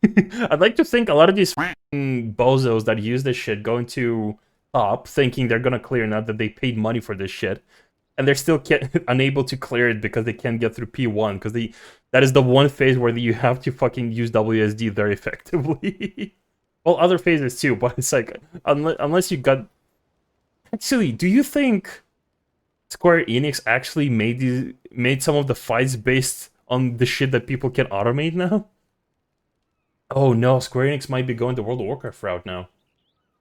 I'd like to think a lot of these bozos that use this shit go into top thinking they're gonna clear now that they paid money for this shit, and they're still unable to clear it because they can't get through P1 because that is the one phase where you have to fucking use WSD very effectively. Well, other phases too, but it's like unless you got. Actually, do you think Square Enix actually made some of the fights based on the shit that people can automate now? Oh no, Square Enix might be going the World of Warcraft route now.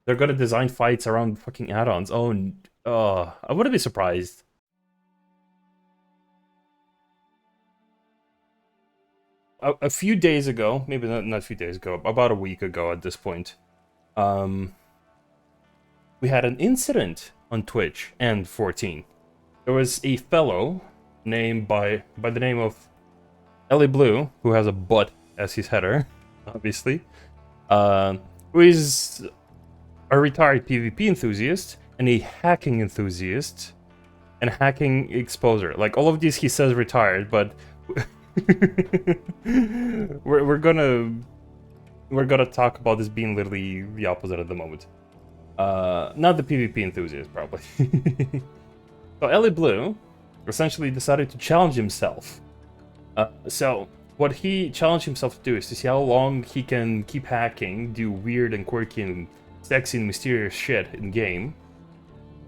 They're gonna design fights around fucking add-ons. I wouldn't be surprised. A few days ago, maybe not a few days ago, about a week ago at this point, we had an incident on Twitch and 14. There was a fellow named by the name of Ellie Blue, who has a butt as his header, obviously, who is a retired PvP enthusiast and a hacking enthusiast and hacking exposer. Like all of these, he says retired, but we're gonna talk about this being literally the opposite at the moment. Not the PvP enthusiast, probably. So Ellie Blue essentially decided to challenge himself. So what he challenged himself to do is to see how long he can keep hacking, do weird and quirky and sexy and mysterious shit in game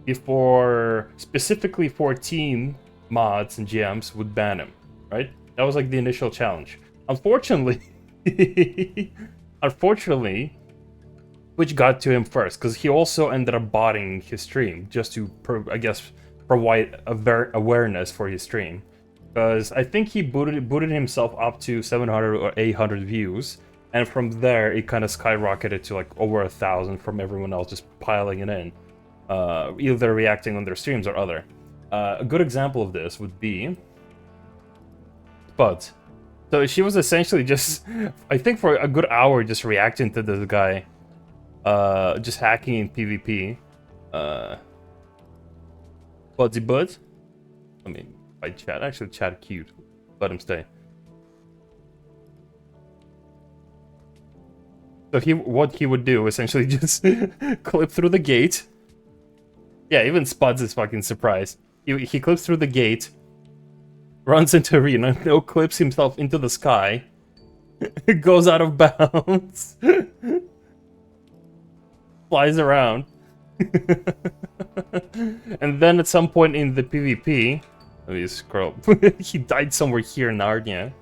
before specifically 14 mods and GMs would ban him, right? That was like the initial challenge. Unfortunately, which got to him first, because he also ended up botting his stream just to, I guess, provide awareness for his stream. Because I think he booted himself up to 700 or 800 views, and from there it kind of skyrocketed to like over 1,000 from everyone else just piling it in, either reacting on their streams or other. A good example of this would be Spuds. So she was essentially just, I think for a good hour, just reacting to this guy, just hacking in PvP. Budsy Bud? I mean, by chat. Actually, chat cute. Let him stay. So what he would do, essentially just clip through the gate. Yeah, even Spuds is fucking surprised. He clips through the gate, runs into arena, no clips himself into the sky, goes out of bounds, flies around, and then at some point in the PvP, let me scroll. He died somewhere here in Narnia.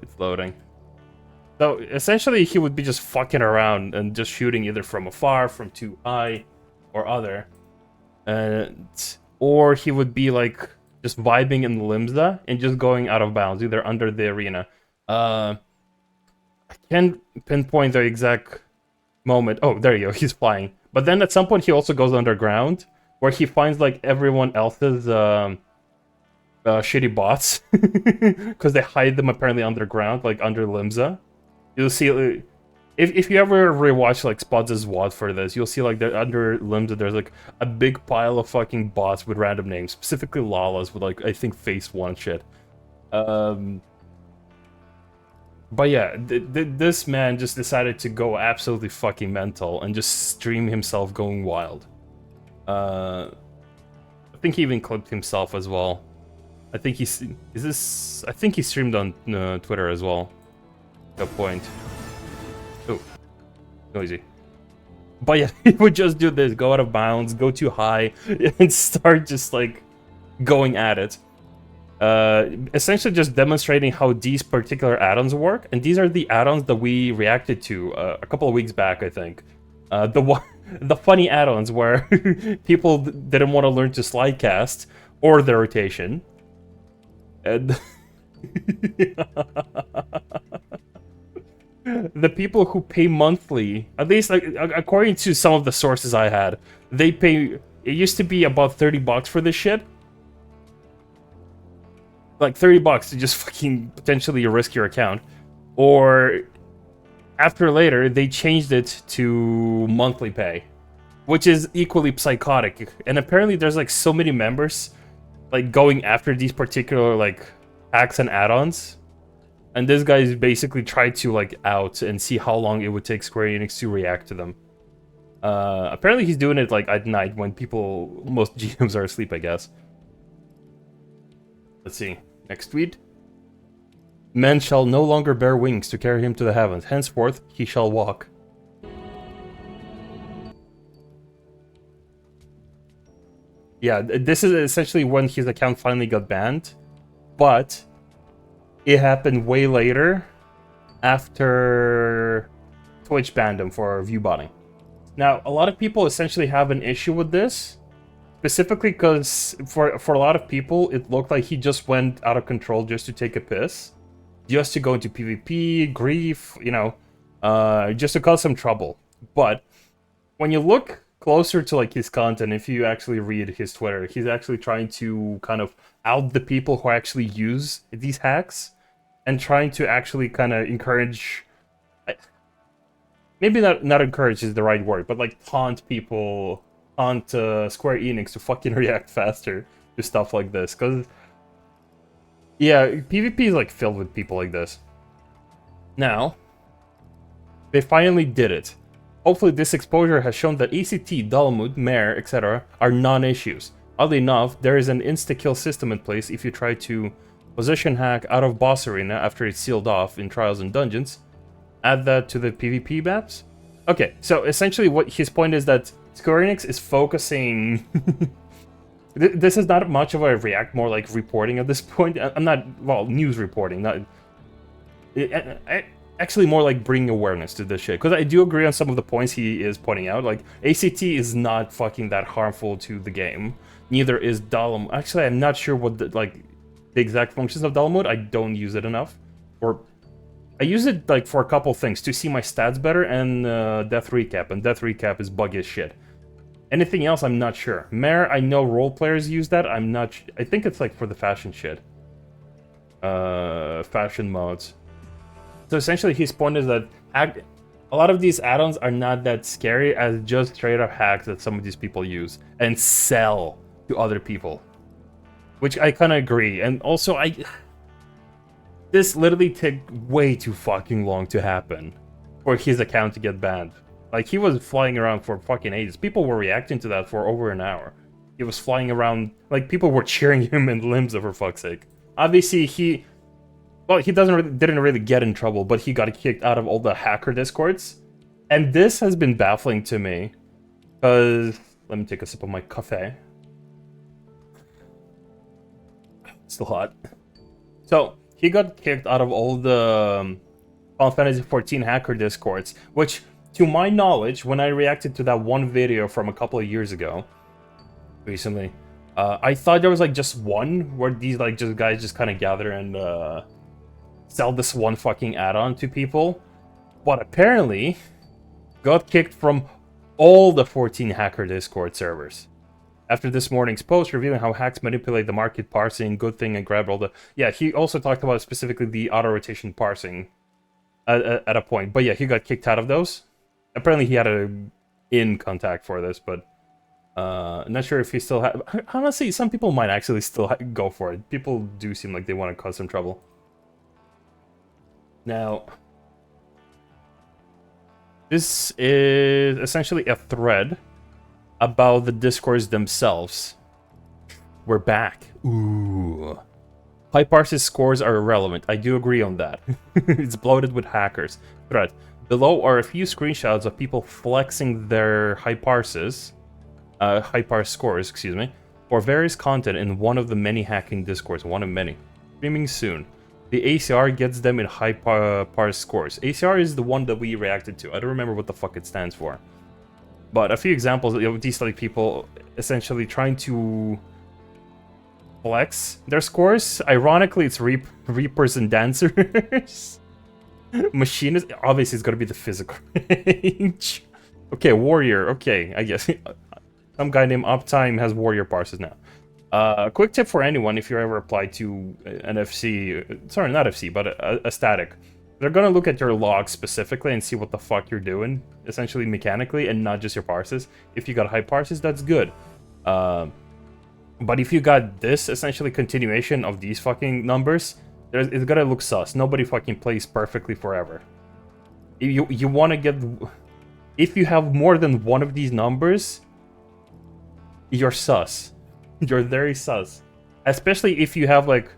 It's loading. So essentially, he would be just fucking around and just shooting either from afar, from too high, or other, or he would be like just vibing in Limsa and just going out of bounds, either under the arena. I can't pinpoint the exact moment. Oh, there you go. He's flying. But then at some point, he also goes underground, where he finds like everyone else's shitty bots, because they hide them apparently underground, like under Limsa. You'll see, if you ever rewatch like Spuds' WOD for this, you'll see like under Limsa there's like a big pile of fucking bots with random names, specifically Lala's with like I think Face 1 shit. But yeah, this man just decided to go absolutely fucking mental and just stream himself going wild. I think he even clipped himself as well. I think I think he streamed on Twitter as well. Good point. Oh, noisy. But yeah, he would just do this, go out of bounds, go too high, and start just like going at it. Essentially just demonstrating how these particular add-ons work, and these are the add-ons that we reacted to a couple of weeks back, I think. The funny add-ons where people didn't want to learn to slide cast or their rotation. And the people who pay monthly, at least like according to some of the sources I had, they pay. It used to be about $30 for this shit. Like $30 to just fucking potentially risk your account, or after later they changed it to monthly pay, which is equally psychotic. And apparently there's like so many members like going after these particular like hacks and add-ons And this guy basically tried to like out and see how long it would take Square Enix to react to them. Apparently he's doing it like at night when most GMs are asleep, I guess. Let's see. Next tweet. Men shall no longer bear wings to carry him to the heavens. Henceforth, he shall walk. Yeah, this is essentially when his account finally got banned. But it happened way later after Twitch banned him for view botting. Now, a lot of people essentially have an issue with this. Specifically because for a lot of people, it looked like he just went out of control just to take a piss. Just to go into PvP, grief, you know, just to cause some trouble. But when you look closer to like his content, if you actually read his Twitter, he's actually trying to kind of out the people who actually use these hacks and trying to actually kind of encourage... Maybe not encourage is the right word, but like taunt people... taunt Square Enix to fucking react faster to stuff like this, because yeah, PvP is like filled with people like this. Now, they finally did it. Hopefully this exposure has shown that ACT, Dalamud, Mare, etc. are non-issues. Oddly enough, there is an insta-kill system in place if you try to position hack out of boss arena after it's sealed off in Trials and Dungeons. Add that to the PvP maps. Okay, so essentially what his point is that Square Enix is focusing... This is not much of a react, more like reporting at this point. I'm not... Well, news reporting. Not, actually more like bringing awareness to this shit. Because I do agree on some of the points he is pointing out. Like, ACT is not fucking that harmful to the game. Neither is Dalamud. Actually, I'm not sure what the exact functions of Dalamud. I don't use it enough. Or... I use it like for a couple things, to see my stats better and Death Recap, and Death Recap is buggy as shit. Anything else, I'm not sure. Mare, I know role players use that, I'm not I think it's like for the fashion shit. Fashion modes. So essentially his point is that a lot of these add-ons are not that scary as just straight up hacks that some of these people use and sell to other people. Which I kind of agree, and also this literally took way too fucking long to happen for his account to get banned. Like, he was flying around for fucking ages. People were reacting to that for over an hour. He was flying around, like, people were cheering him in limbs, for fuck's sake. Obviously, he didn't really get in trouble, but he got kicked out of all the hacker discords. And this has been baffling to me, because... Let me take a sip of my cafe. Still hot. So... he got kicked out of all the Final Fantasy XIV hacker discords, which, to my knowledge, when I reacted to that one video from a couple of years ago, recently, I thought there was like just one where these like guys just kind of gather and sell this one fucking add-on to people, but apparently got kicked from all the 14 hacker Discord servers. After this morning's post revealing how hacks manipulate the market parsing, good thing, and grab all the... Yeah, he also talked about specifically the auto-rotation parsing at a point. But yeah, he got kicked out of those. Apparently he had a in contact for this, but... not sure if he still had... Honestly, some people might actually still go for it. People do seem like they want to cause some trouble. Now... this is essentially a thread about the discords themselves. We're back. Ooh. HyParse's scores are irrelevant. I do agree on that. It's bloated with hackers. Thread. Below are a few screenshots of people flexing their HyParse scores, excuse me, for various content in one of the many hacking discords. One of many. Streaming soon. The ACR gets them in HyParse scores. ACR is the one that we reacted to. I don't remember what the fuck it stands for. But a few examples of these like people essentially trying to flex their scores. Ironically, it's Reapers and Dancers. Machinist, obviously it's gonna be the physical range. Okay, Warrior, okay, I guess. Some guy named Uptime has Warrior parses now. A quick tip for anyone if you ever apply to an FC, sorry, not FC, but a static. They're gonna look at your logs specifically and see what the fuck you're doing, essentially mechanically, and not just your parses. If you got high parses, that's good. But if you got this, essentially continuation of these fucking numbers, It's gotta look sus. Nobody fucking plays perfectly forever. You want to get... If you have more than one of these numbers, you're sus. You're very sus. Especially if you have, like,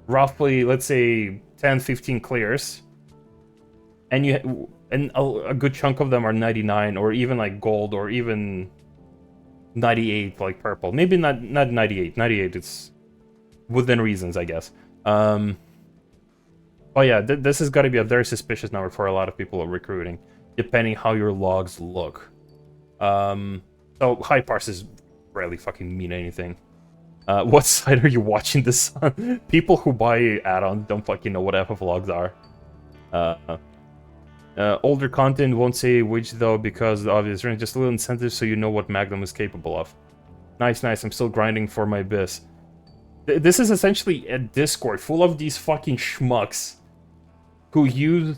roughly, let's say, 10, 15 clears. And a good chunk of them are 99, or even, like, gold, or even 98, like, purple. Maybe not 98. 98, it's within reasons, I guess. Oh yeah, this has got to be a very suspicious number for a lot of people recruiting, depending how your logs look. So high parses rarely fucking mean anything. What site are you watching this on? People who buy add-ons don't fucking know what FF logs are. Older content won't say which though, because of the obvious reason. Just a little incentive so you know what Magnum is capable of. Nice, nice. I'm still grinding for my biz. This is essentially a Discord full of these fucking schmucks who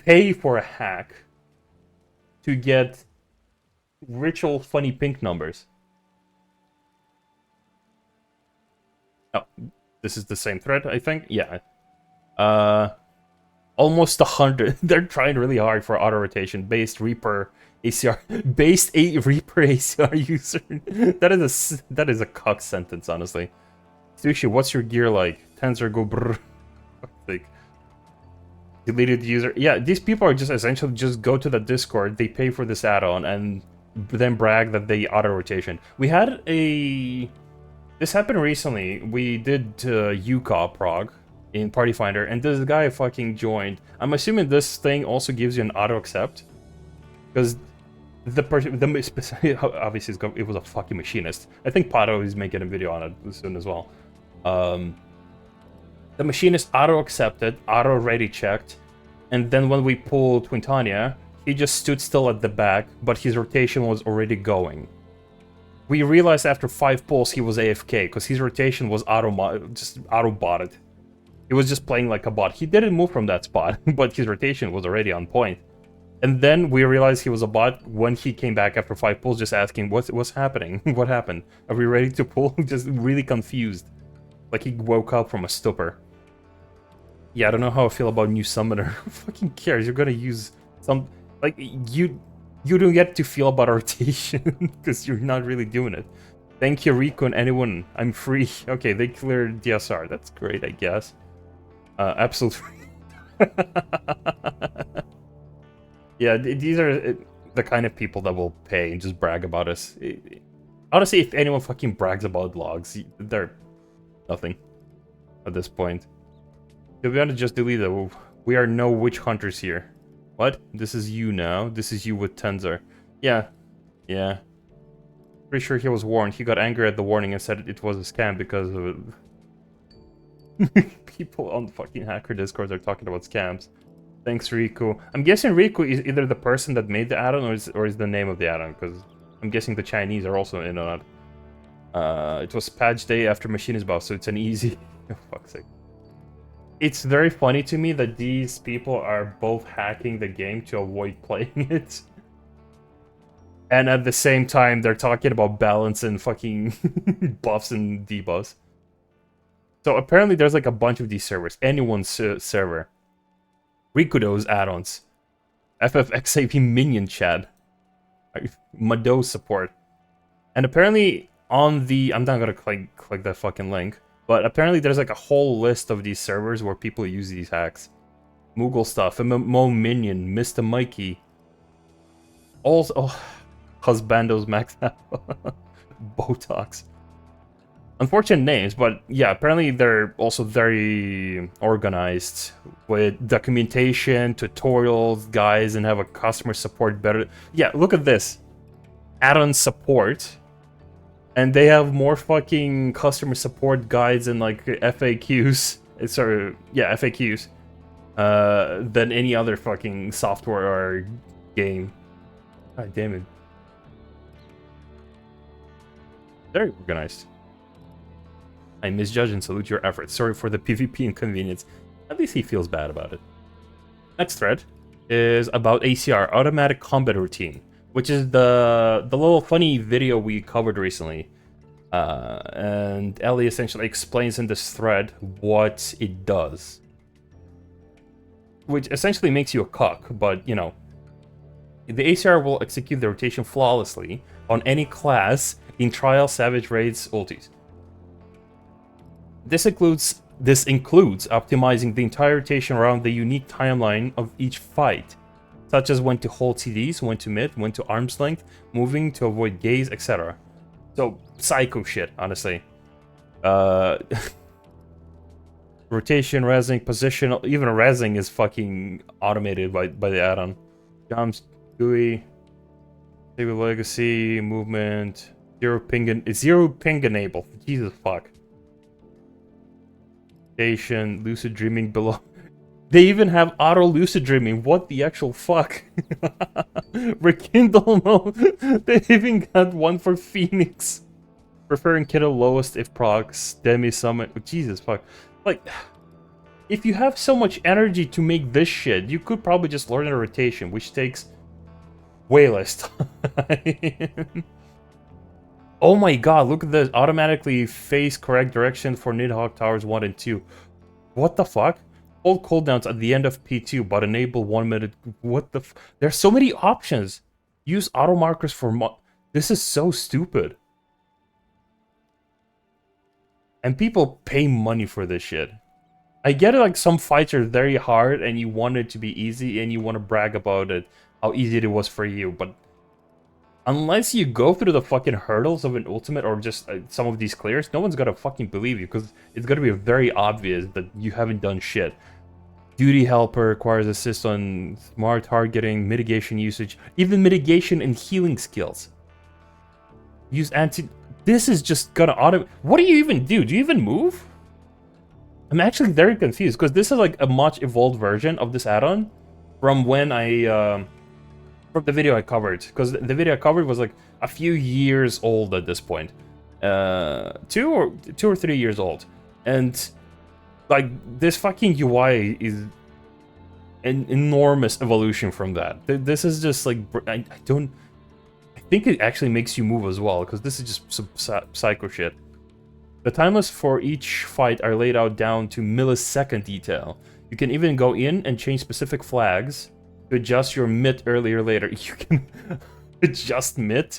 pay for a hack to get ritual funny pink numbers. Oh, this is the same thread, I think. Yeah. Almost 100. They're trying really hard for auto rotation based Reaper ACR Reaper ACR user. that is a cuck sentence, honestly. Sushi, what's your gear like? Tensor go brrr. Like, deleted user. Yeah, these people are just essentially just go to the Discord, they pay for this add-on, and then brag that they auto-rotation. We had this happened recently. We did UCA prog in Party Finder, and this guy fucking joined. I'm assuming this thing also gives you an auto-accept, because the person, obviously it was a fucking machinist. I think Pato is making a video on it soon as well. The machinist auto-accepted, auto-ready checked, and then when we pulled Twintania, he just stood still at the back, but his rotation was already going. We realized after 5 pulls he was AFK, because his rotation was just auto-botted. He was just playing like a bot. He didn't move from that spot, but his rotation was already on point. And then we realized he was a bot when he came back after 5 pulls, just asking, what's happening? What happened? Are we ready to pull? Just really confused. Like he woke up from a stupor. Yeah, I don't know how I feel about new summoner. Who fucking cares? You're gonna use some... Like, you don't get to feel about rotation, because you're not really doing it. Thank you, Rico, and anyone. I'm free. Okay, they cleared DSR. That's great, I guess. Absolute free. Yeah, these are the kind of people that will pay and just brag about us. Honestly, if anyone fucking brags about logs, they're nothing at this point. If we want to just delete it, we are no witch hunters here. What? This is you now. This is you with Tensor. Yeah. Yeah. Pretty sure he was warned. He got angry at the warning and said it was a scam because of it. People on fucking hacker Discord are talking about scams. Thanks, Riku. I'm guessing Riku is either the person that made the add-on or is the name of the add-on, because I'm guessing the Chinese are also in on it. It was patch day after Machinist buff, so it's an easy... Oh, fuck's sake. It's very funny to me that these people are both hacking the game to avoid playing it. And at the same time, they're talking about balance and fucking buffs and debuffs. So apparently there's like a bunch of these servers. Anyone's server. Rikudo's add-ons. FFXAP minion chat. Mado support. And apparently on the... I'm not gonna click that fucking link. But apparently there's like a whole list of these servers where people use these hacks. Moogle stuff, MMO Minion, Mr. Mikey. Also, oh, Husbando's Max Botox. Unfortunate names, but yeah, apparently they're also very organized with documentation, tutorials, guides, and have a customer support better. Yeah, look at this. Add-on support. And they have more fucking customer support guides and like FAQs. Sorry, yeah, FAQs. Than any other fucking software or game. God damn it. Very organized. I misjudge and salute your efforts. Sorry for the PvP inconvenience. At least he feels bad about it. Next thread is about ACR, Automatic Combat Routine, which is the little funny video we covered recently. And Ellie essentially explains in this thread what it does. Which essentially makes you a cuck, but, you know, the ACR will execute the rotation flawlessly on any class in Trial, Savage, Raids, ultis. This includes optimizing the entire rotation around the unique timeline of each fight, such as when to hold CDs, when to mid, when to arm's length, moving to avoid gaze, etc. So, psycho shit, honestly. Rotation, resing, position, even resing is fucking automated by the add-on. Jumps, GUI, stable legacy, movement, zero ping enabled. Jesus fuck. Rotation, lucid dreaming below. They even have auto lucid dreaming. What the actual fuck? Rekindle mode. They even got one for Phoenix. Preferring Kiddo lowest if procs. Demi summit. Jesus fuck. Like, if you have so much energy to make this shit, you could probably just learn a rotation, which takes way less time. Oh my god, look at this. Automatically face correct direction for Nidhogg Towers 1 and 2. What the fuck? Hold cooldowns at the end of P2, but enable 1 minute. What the There's so many options. Use auto markers for this is so stupid. And people pay money for this shit. I get it, like, some fights are very hard and you want it to be easy and you want to brag about it, how easy it was for you, but unless you go through the fucking hurdles of an ultimate or just some of these clears, no one's gonna fucking believe you, because it's gonna be very obvious that you haven't done shit. Duty Helper requires assist on smart targeting, mitigation usage, even mitigation and healing skills. Use anti... This is just gonna auto... What do you even do? Do you even move? I'm actually very confused, because this is like a much evolved version of this add-on from when I... from the video I covered, because the video I covered was like a few years old at this point. 2 or 3 years old. And like, this fucking UI is an enormous evolution from that. This is just like, I think it actually makes you move as well, because this is just some psycho shit. The timeless for each fight are laid out down to millisecond detail. You can even go in and change specific flags to adjust your mid earlier or later. You can adjust mid?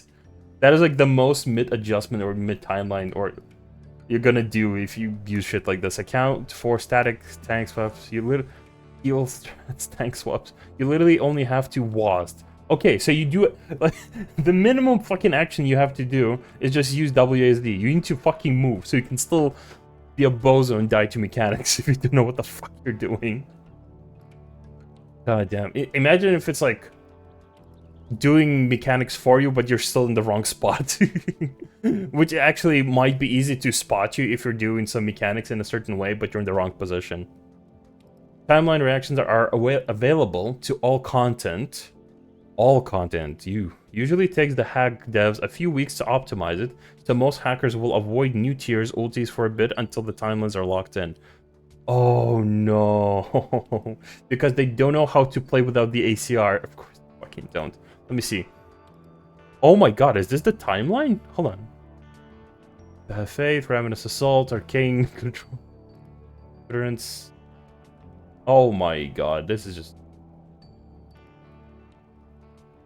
That is like the most mid adjustment or mid timeline or you're gonna do if you use shit like this. Account for static tank swaps. You literally heal tank swaps. You literally only have to WASD. Okay, so you do it like the minimum fucking action you have to do is just use WASD. You need to fucking move so you can still be a bozo and die to mechanics if you don't know what the fuck you're doing. God damn. Imagine if it's like doing mechanics for you, but you're still in the wrong spot. Which actually might be easy to spot you if you're doing some mechanics in a certain way, but you're in the wrong position. Timeline reactions are available to all content. All content. Usually takes the hack devs a few weeks to optimize it, so most hackers will avoid new tiers ultis for a bit until the timelines are locked in. Oh no. Because they don't know how to play without the ACR. Of course they fucking don't. Let me see. Oh my god, is this the timeline? Hold on. The Faith, Ravenous Assault, Arcane Control, Endurance. Oh my god, this is just...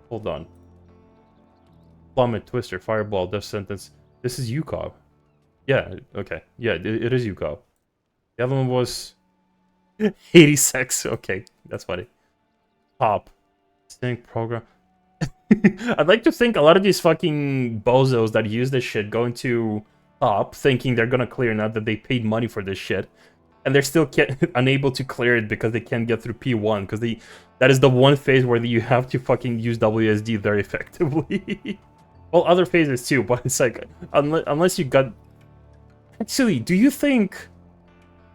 Hold on. Plummet, Twister, Fireball, Death Sentence. This is UCOB. Yeah, okay. Yeah, it is UCOB. The other one was 86. Okay, that's funny. Top. Sync program. I'd like to think a lot of these fucking bozos that use this shit go into top thinking they're gonna clear now that they paid money for this shit. And they're still unable to clear it because they can't get through P1. Because that is the one phase where you have to fucking use WSD very effectively. Well, other phases too, but it's like, unless you got... Actually, do you think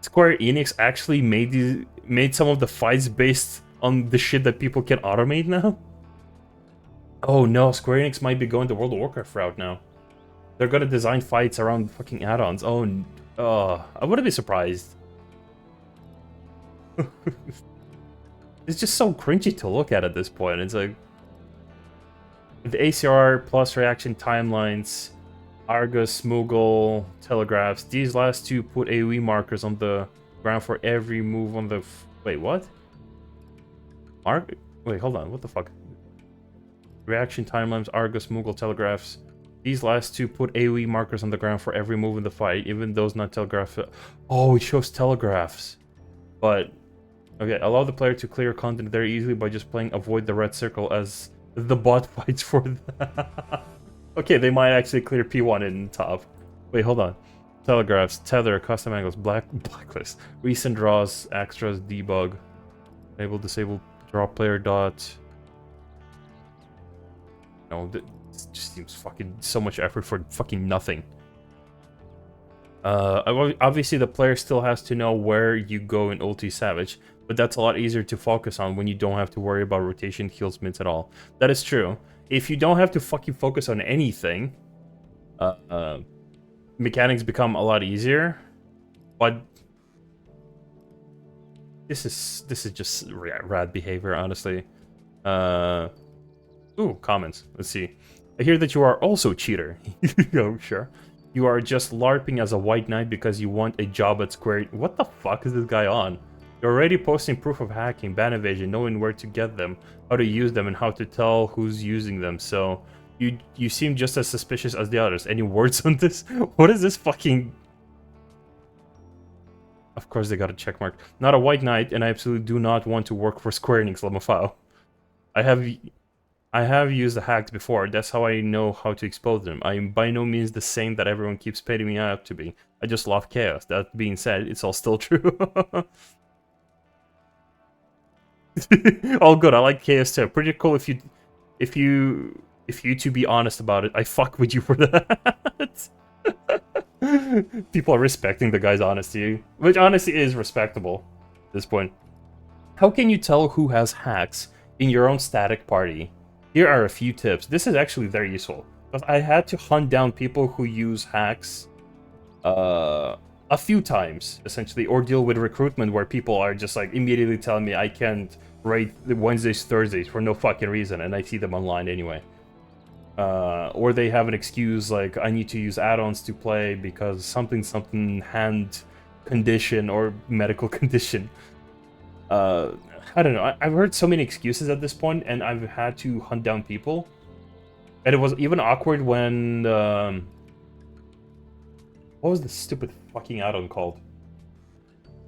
Square Enix actually made some of the fights based on the shit that people can automate now? Oh no, Square Enix might be going the World of Warcraft route now. They're gonna design fights around fucking add-ons. Oh, I wouldn't be surprised. It's just so cringy to look at this point. It's like... The ACR plus reaction timelines Argus, Moogle, Telegraphs. These last two put AoE markers on the ground for every move on the... Wait, what? Wait, hold on. What the fuck? Reaction timelines, Argus, Moogle, Telegraphs. These last two put AoE markers on the ground for every move in the fight, even those not telegraphed. Oh, it shows telegraphs. But, okay, allow the player to clear content very easily by just playing avoid the red circle as the bot fights for that. Okay, they might actually clear P1 in top. Wait, hold on. Telegraphs, tether, custom angles, blacklist, recent draws, extras, debug, enable, disable, draw player dot. No, it just seems fucking so much effort for fucking nothing. Obviously the player still has to know where you go in Ulti Savage, but that's a lot easier to focus on when you don't have to worry about rotation, heals, mints at all. That is true. If you don't have to fucking focus on anything, mechanics become a lot easier. But this is just rad behavior, honestly. Ooh, comments. Let's see. I hear that you are also a cheater. Oh, sure. You are just LARPing as a white knight because you want a job at Square. What the fuck is this guy on? You're already posting proof of hacking, ban evasion, knowing where to get them, how to use them, and how to tell who's using them. So you seem just as suspicious as the others. Any words on this? What is this fucking... Of course they got a checkmark. Not a white knight, and I absolutely do not want to work for Square Enix, Lamafao. I have used the hacks before. That's how I know how to expose them. I am by no means the same that everyone keeps painting me out to be. I just love chaos. That being said, it's all still true. All good. I like chaos too. Pretty cool if you to be honest about it. I fuck with you for that. People are respecting the guy's honesty, which honestly is respectable at this point. How can you tell who has hacks in your own static party? Here are a few tips. This is actually very useful, because I had to hunt down people who use hacks a few times, essentially, or deal with recruitment where people are just like immediately telling me I can't raid Wednesdays, Thursdays for no fucking reason, and I see them online anyway. Or they have an excuse like I need to use add-ons to play because something hand condition or medical condition. I don't know. I've heard so many excuses at this point, and I've had to hunt down people. And it was even awkward when... what was the stupid fucking add-on called?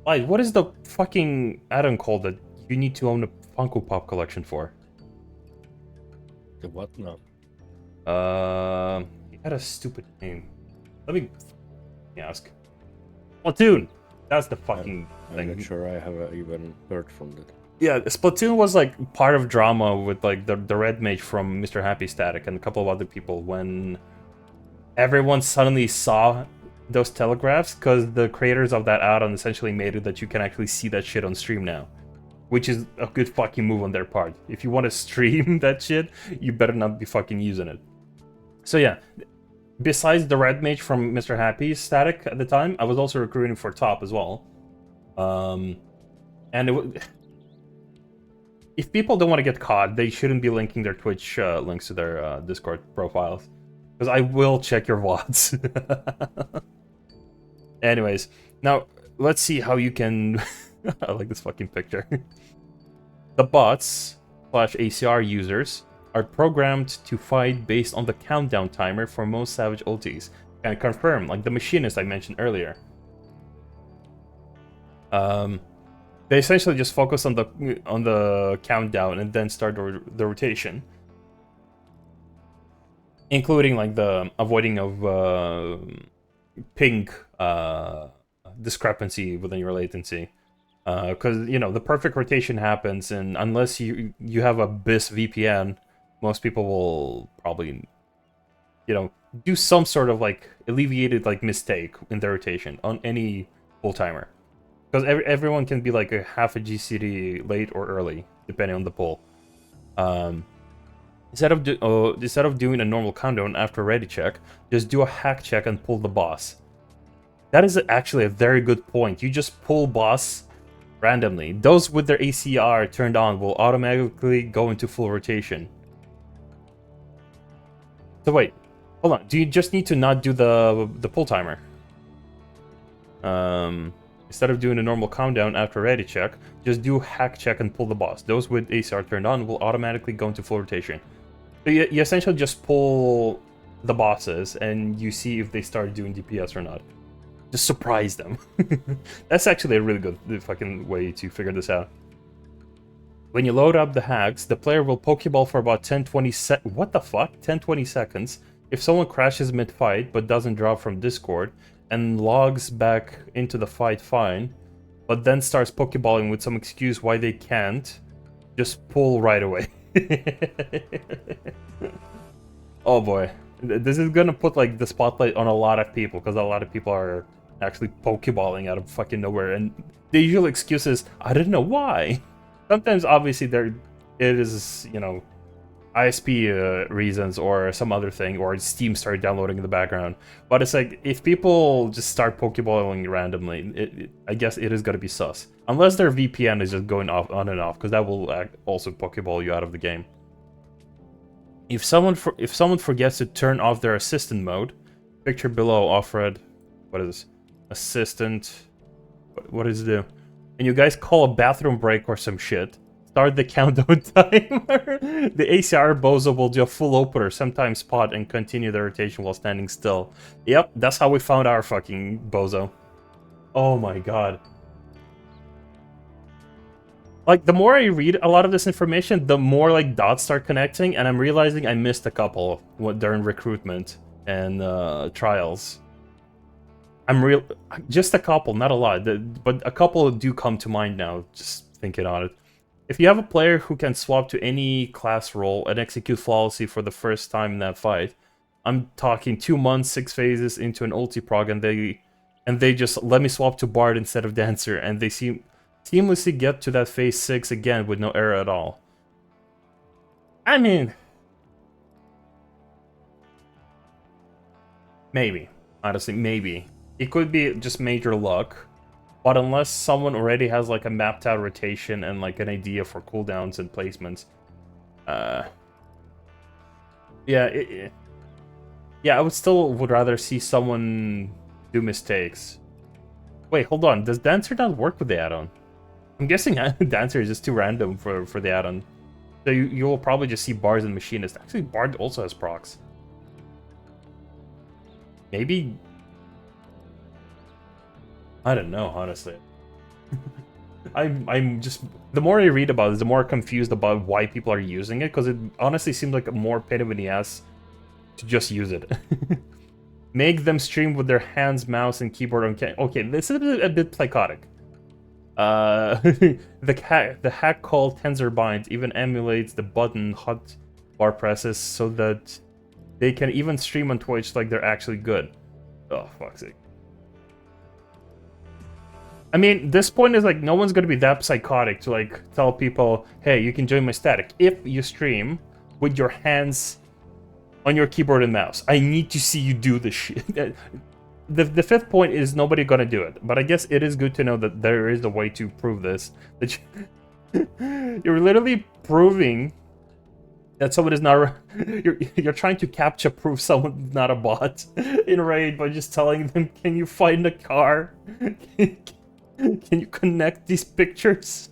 Like, what is the fucking add-on called that you need to own a Funko Pop collection for? The what now? He had a stupid name. Let me ask. Splatoon! That's the fucking thing. I'm not sure I have even heard from that. Yeah, Splatoon was like part of drama with like the red mage from Mr. Happy Static and a couple of other people when everyone suddenly saw those telegraphs, because the creators of that add-on essentially made it that you can actually see that shit on stream now, which is a good fucking move on their part. If you want to stream that shit, you better not be fucking using it. So yeah, besides the red mage from Mr. Happy Static at the time, I was also recruiting for top as well. And if people don't want to get caught, they shouldn't be linking their Twitch links to their Discord profiles, because I will check your VODs. Anyways, now let's see how you can... I like this fucking picture. The bots / ACR users are programmed to fight based on the countdown timer for most Savage ultis. And confirm, like the machinist I mentioned earlier. They essentially just focus on the countdown and then start the rotation, including like the avoiding of ping discrepancy within your latency. Because you know the perfect rotation happens, and unless you have a BIS VPN, most people will probably, you know, do some sort of like alleviated like mistake in their rotation on any full timer. Because everyone can be like a half a GCD late or early, depending on the pull. Instead of doing a normal countdown after a ready check, just do a hack check and pull the boss. That is actually a very good point. You just pull boss randomly. Those with their ACR turned on will automatically go into full rotation. So wait, Hold on. Do you just need to not do the pull timer? Instead of doing a normal countdown after ready check, just do hack check and pull the boss. Those with ACR turned on will automatically go into full rotation. So you essentially just pull the bosses and you see if they start doing DPS or not. Just surprise them. That's actually a really good fucking way to figure this out. When you load up the hacks, the player will Pokeball for about 10-20 what the fuck? 10-20 seconds. If someone crashes mid-fight but doesn't drop from Discord and logs back into the fight fine, but then starts Pokeballing with some excuse why they can't, just pull right away. Oh boy. This is gonna put like the spotlight on a lot of people, because a lot of people are actually Pokeballing out of fucking nowhere, and the usual excuse is, I don't know why. Sometimes obviously it is, you know, ISP reasons or some other thing, or Steam started downloading in the background. But it's like, if people just start Pokeballing randomly, I guess it is gonna be sus. Unless their VPN is just going off on and off, because that will also Pokeball you out of the game. If someone forgets to turn off their assistant mode, picture below offered, what is this? Assistant, what does it do? And you guys call a bathroom break or some shit, start the countdown timer. The ACR bozo will do a full opener, sometimes spot, and continue the rotation while standing still. Yep, that's how we found our fucking bozo. Oh my god. Like, the more I read a lot of this information, the more like dots start connecting, and I'm realizing I missed a couple during recruitment and trials. Just a couple, not a lot, but a couple do come to mind now, just thinking on it. If you have a player who can swap to any class role and execute flawlessly for the first time in that fight, I'm talking 2 months, 6 phases into an ulti prog, and they just let me swap to Bard instead of Dancer, and they seamlessly get to that phase 6 again with no error at all. I mean, maybe. Honestly, maybe. It could be just major luck, but unless someone already has like a mapped out rotation and like an idea for cooldowns and placements, yeah, I would rather see someone do mistakes. Wait, hold on. Does Dancer not work with the add-on? I'm guessing Dancer is just too random for the add-on. So you will probably just see Bards and Machinist. Actually, Bard also has procs. Maybe... I don't know, honestly. I'm just... The more I read about it, the more confused about why people are using it, because it honestly seems like a more pain in the ass to just use it. Make them stream with their hands, mouse, and keyboard on okay, this is a bit psychotic. The hack called TensorBind even emulates the button hotbar presses so that they can even stream on Twitch like they're actually good. Oh, fuck's sake. I mean, this point is like, no one's gonna be that psychotic to like tell people, hey, you can join my static if you stream with your hands on your keyboard and mouse. I need to see you do this shit. The fifth point is nobody gonna do it, but I guess it is good to know that there is a way to prove this. That you're literally proving that someone is not... You're trying to captcha proof someone's not a bot in Raid by just telling them, can you find a car? Can you connect these pictures?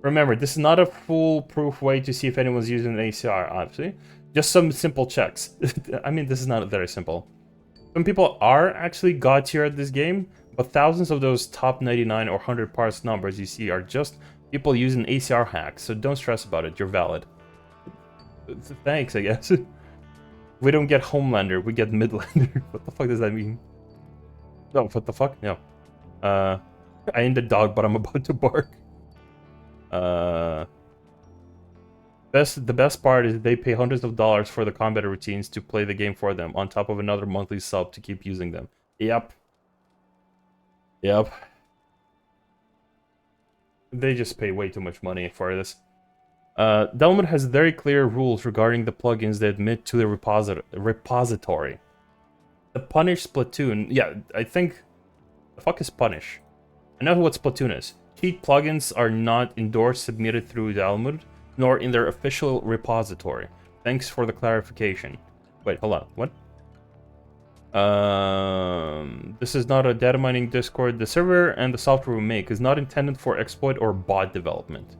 Remember, this is not a foolproof way to see if anyone's using an ACR, obviously. Just some simple checks. I mean, this is not very simple. Some people are actually god tier at this game, but thousands of those top 99 or 100 parts numbers you see are just people using ACR hacks, so don't stress about it, you're valid. Thanks, I guess. We don't get Homelander, we get Midlander. What the fuck does that mean? No, what the fuck? No. I ain't a dog, but I'm about to bark. The best part is they pay hundreds of dollars for the combat routines to play the game for them, on top of another monthly sub to keep using them. Yep. Yep. They just pay way too much money for this. Delmod has very clear rules regarding the plugins they admit to the repository. The Punish Splatoon... Yeah, I think... The fuck is Punish? I know what Splatoon is. Cheat plugins are not endorsed, submitted through Delmod, nor in their official repository. Thanks for the clarification. Wait, hold on. What? This is not a data mining Discord. The server and the software we make is not intended for exploit or bot development,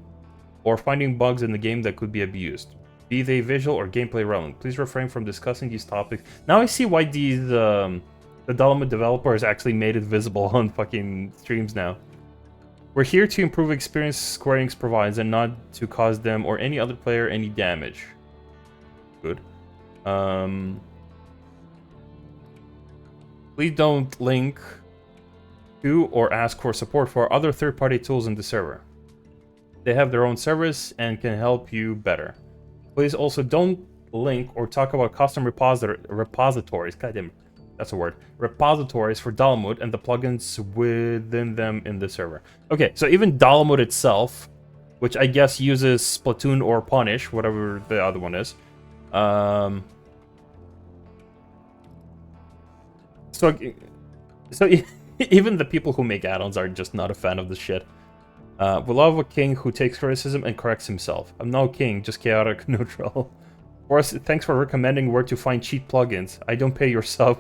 or finding bugs in the game that could be abused, be they visual or gameplay relevant. Please refrain from discussing these topics. Now I see why these the Dolomite developers actually made it visible on fucking streams now. We're here to improve experience Square Enix provides and not to cause them or any other player any damage. Good. Please don't link to or ask for support for other third-party tools in the server. They have their own service and can help you better. Please also don't link or talk about custom repositories. Goddamn, that's a word. Repositories for Dolomite and the plugins within them in the server. Okay, so even Dolomite itself, which I guess uses Splatoon or Punish, whatever the other one is. So even the people who make add-ons are just not a fan of this shit. We love a king who takes criticism and corrects himself. I'm no king, just chaotic neutral. Boris, thanks for recommending where to find cheap plugins. I don't pay your sub.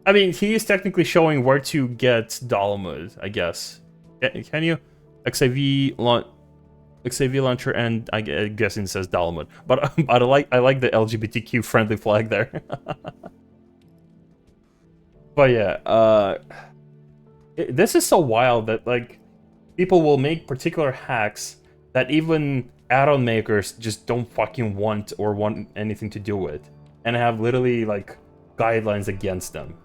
I mean, he is technically showing where to get Dolomite, I guess. Can you? Ffxiv launcher, and I guess it says Dolomite. But I like the LGBTQ friendly flag there. But yeah, this is so wild that like people will make particular hacks that even add-on makers just don't fucking want anything to do with, and have literally like guidelines against them.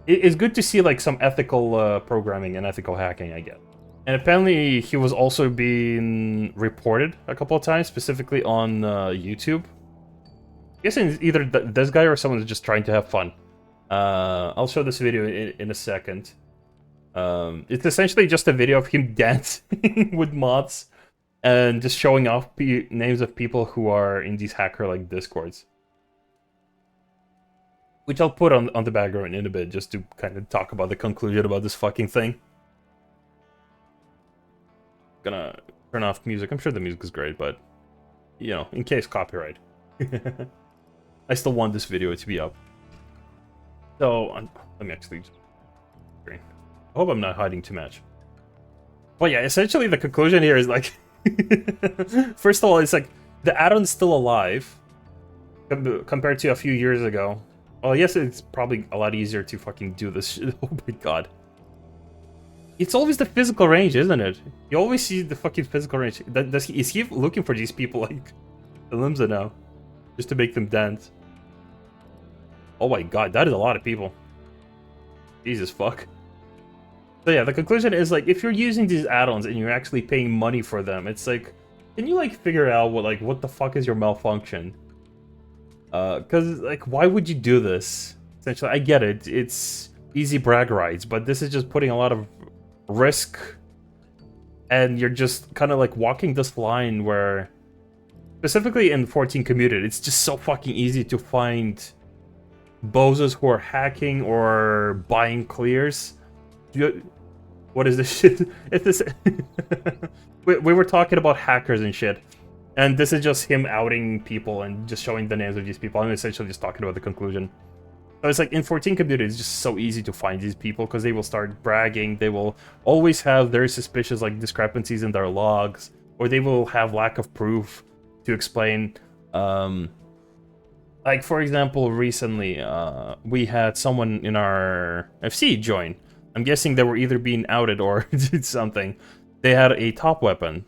It's good to see like some ethical programming and ethical hacking, I guess. And apparently he was also being reported a couple of times, specifically on YouTube. I'm guessing either this guy or someone's just trying to have fun. I'll show this video in a second. It's essentially just a video of him dancing with mods and just showing off names of people who are in these hacker-like discords. Which I'll put on the background in a bit, just to kind of talk about the conclusion about this fucking thing. Gonna turn off music. I'm sure the music is great, but, you know, in case copyright. I still want this video to be up. So, let me actually... I hope I'm not hiding too much. But yeah, essentially the conclusion here is like... First of all, it's like, the add-on's still alive, compared to a few years ago. Well, yes, it's probably a lot easier to fucking do this shit. Oh my god. It's always the physical range, isn't it? You always see the fucking physical range. Is he looking for these people like Limsa now? Just to make them dance? Oh my god, that is a lot of people. Jesus fuck. So yeah, the conclusion is like, if you're using these add-ons and you're actually paying money for them, it's like, can you like figure out what the fuck is your malfunction? Cause like, why would you do this? Essentially, I get it, it's easy brag rights, but this is just putting a lot of risk, and you're just kind of like walking this line where, specifically in 14 community, it's just so fucking easy to find bozos who are hacking or buying clears. What is this shit? If this, we were talking about hackers and shit, and this is just him outing people and just showing the names of these people. I'm essentially just talking about the conclusion. So it's like in 14 community, it's just so easy to find these people because they will start bragging. They will always have very suspicious like discrepancies in their logs, or they will have lack of proof to explain. Like for example, recently we had someone in our FC join. I'm guessing they were either being outed or did something. They had a top weapon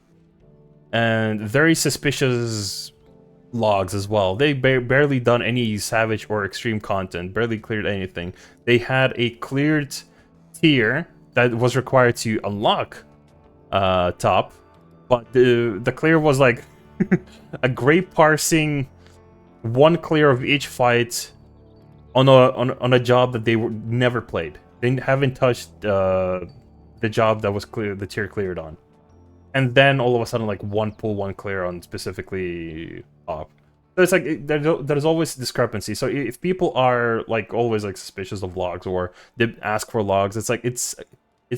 and very suspicious logs as well. They barely done any savage or extreme content, barely cleared anything. They had a cleared tier that was required to unlock top, but the clear was like a great parsing, one clear of each fight on a job that they never played. They haven't touched the job that was the tier cleared on. And then all of a sudden, like one pull, one clear on specifically top. So it's like there's always discrepancy. So if people are like always like suspicious of logs or they ask for logs, it's like it's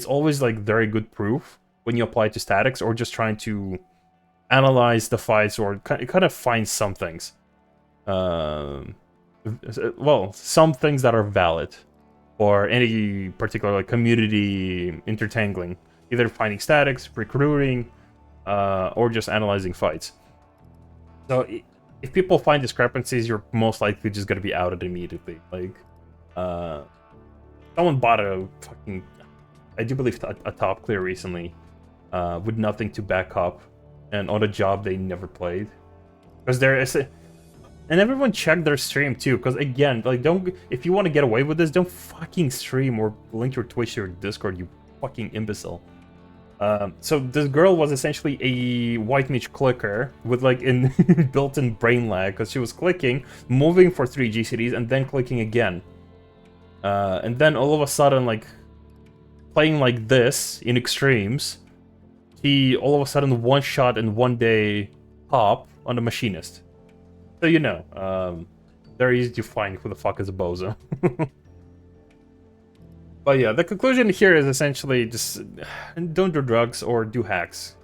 always like very good proof when you apply it to statics or just trying to analyze the fights or kind of find some things. well, some things that are valid for any particular like, community intertangling, either finding statics, recruiting, or just analyzing fights. So if people find discrepancies, you're most likely just gonna be outed immediately. Like, someone bought a fucking, I do believe a top clear recently, with nothing to back up, and on a job they never played, because there is a. And everyone check their stream too, because again, like, don't, if you want to get away with this, don't fucking stream or link your Twitch or Discord, you fucking imbecile. So this girl was essentially a white mage clicker with like built-in brain lag, because she was clicking, moving for 3 GCDs, and then clicking again. And then all of a sudden, like, playing like this in extremes, he all of a sudden one shot in 1 day pop on the machinist. So you know, they're easy to find who the fuck is a bozo. But yeah, the conclusion here is essentially just don't do drugs or do hacks.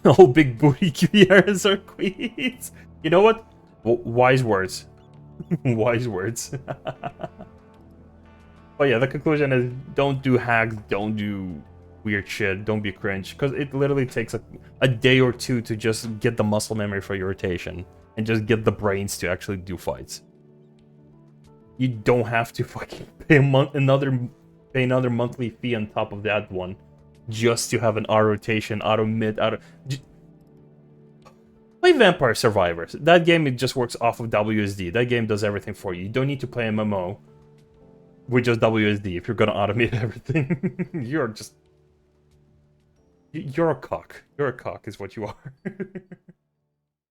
Oh, big booty QBRs are queens. You know what? Wise words. Wise words. But yeah, the conclusion is don't do hacks, don't do weird shit, don't be cringe, because it literally takes a day or two to just get the muscle memory for your rotation and just get the brains to actually do fights. You don't have to fucking pay another monthly fee on top of that one just to have an auto rotation, auto mid, play Vampire Survivors. That game, it just works off of WSD. That game does everything for you. You don't need to play MMO with just WSD if you're gonna automate everything. You're a cock. You're a cock is what you are.